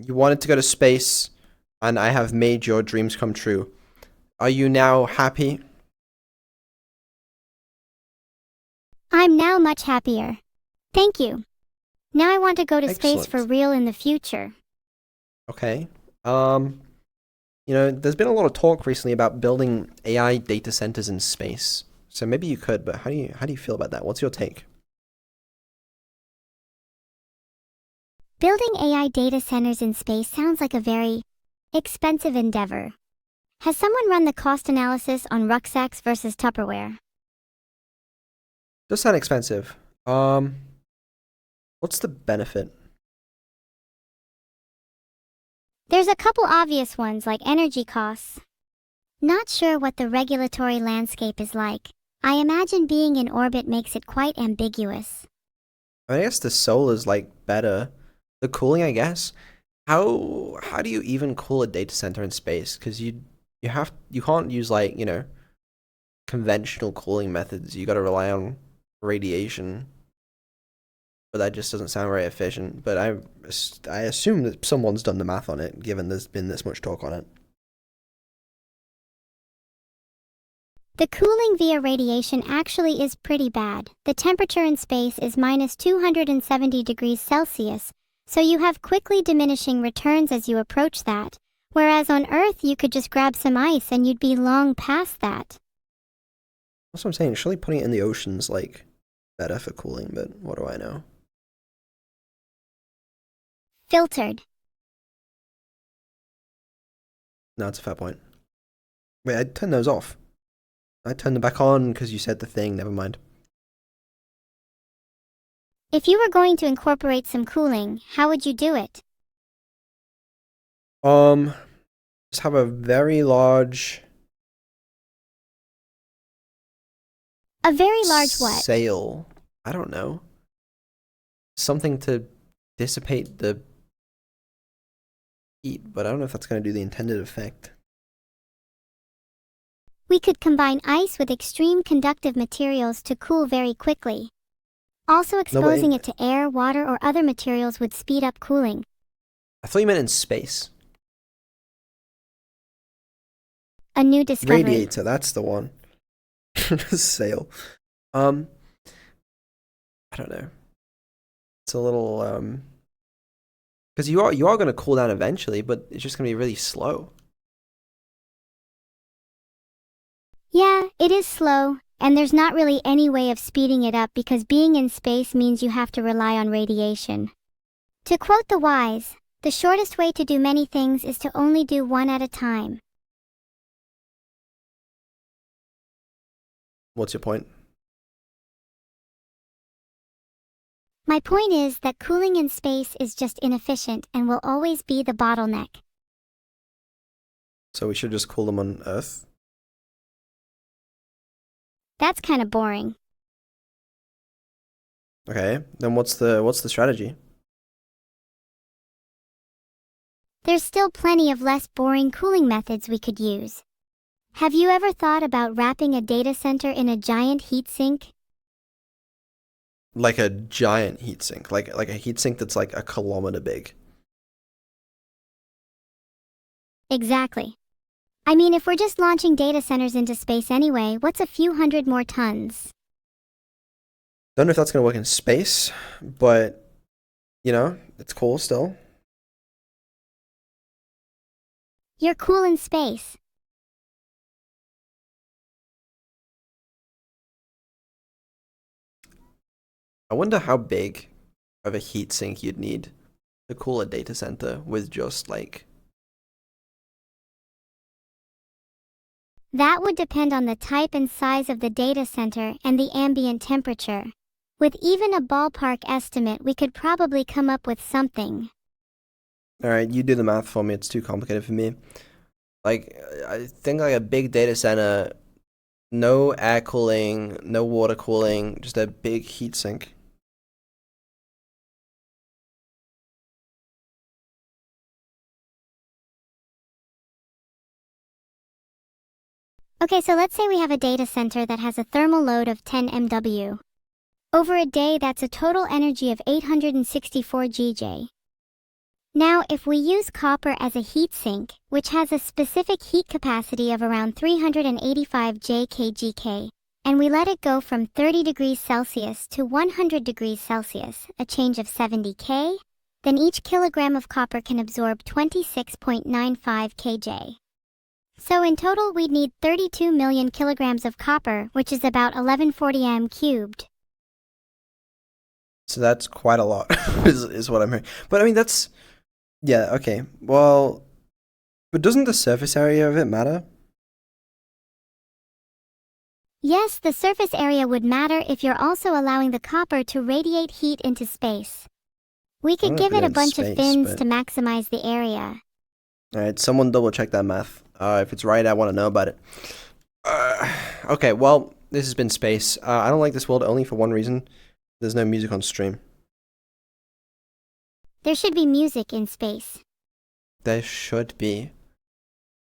You wanted to go to space, and I have made your dreams come true. Are you now happy? I'm now much happier. Thank you. Now I want to go to space for Excellent. real in the future. Okay. There's been a lot of talk recently about building AI data centers in space. So maybe you could, but how do you feel about that? What's your take? Building AI data centers in space sounds like a very expensive endeavor. Has someone run the cost analysis on rucksacks versus Tupperware? Does sound expensive. What's the benefit? There's a couple obvious ones like energy costs. Not sure what the regulatory landscape is like. I imagine being in orbit makes it quite ambiguous. I guess the solar's like better. The cooling, I guess. How do you even cool a data center in space? Because you can't use conventional cooling methods. You got to rely on radiation. But that just doesn't sound very efficient. But I assume that someone's done the math on it, given there's been this much talk on it. The cooling via radiation actually is pretty bad. The temperature in space is minus 270 degrees Celsius, so you have quickly diminishing returns as you approach that, whereas on Earth you could just grab some ice and you'd be long past that. That's what I'm saying. Surely putting it in the ocean's like better for cooling, but what do I know? Filtered. No, that's a fair point. Wait, I turned those off. I turned them back on because you said the thing. Never mind. If you were going to incorporate some cooling, how would you do it? Just have a very large. A very large what? Sail. I don't know. Something to dissipate the heat, but I don't know if that's going to do the intended effect. We could combine ice with extreme conductive materials to cool very quickly. Also exposing it to air, water, or other materials would speed up cooling. I thought you meant in space. A new discovery. Radiator, that's the one. Sail. I don't know. It's a little because you are going to cool down eventually, but it's just going to be really slow. Yeah, it is slow, and there's not really any way of speeding it up because being in space means you have to rely on radiation. To quote the wise, the shortest way to do many things is to only do one at a time. What's your point? My point is that cooling in space is just inefficient and will always be the bottleneck. So we should just cool them on Earth? That's kind of boring. Okay, then what's the strategy? There's still plenty of less boring cooling methods we could use. Have you ever thought about wrapping a data center in a giant heatsink? Like a giant heatsink, like a heatsink that's like a kilometer big. Exactly. I mean, if we're just launching data centers into space anyway, what's a few hundred more tons? Don't know if that's going to work in space, but, it's cool still. You're cool in space. I wonder how big of a heatsink you'd need to cool a data center with just, That would depend on the type and size of the data center and the ambient temperature. With even a ballpark estimate, we could probably come up with something. Alright, you do the math for me. It's too complicated for me. I think a big data center, no air cooling, no water cooling, just a big heatsink. Okay, so let's say we have a data center that has a thermal load of 10 MW. Over a day, that's a total energy of 864 GJ. Now, if we use copper as a heat sink, which has a specific heat capacity of around 385 jkgK, and we let it go from 30 degrees Celsius to 100 degrees Celsius, a change of 70 K, then each kilogram of copper can absorb 26.95 kJ. So in total we'd need 32 million kilograms of copper, which is about 1140 m cubed. So that's quite a lot, is what I'm hearing. But I mean, that's... Yeah, okay. Well, but doesn't the surface area of it matter? Yes, the surface area would matter if you're also allowing the copper to radiate heat into space. We could give it a bunch of fins to maximize the area. Alright, someone double check that math. If it's right, I want to know about it. Okay, well, this has been Space. I don't like this world only for one reason. There's no music on stream. There should be music in space. There should be.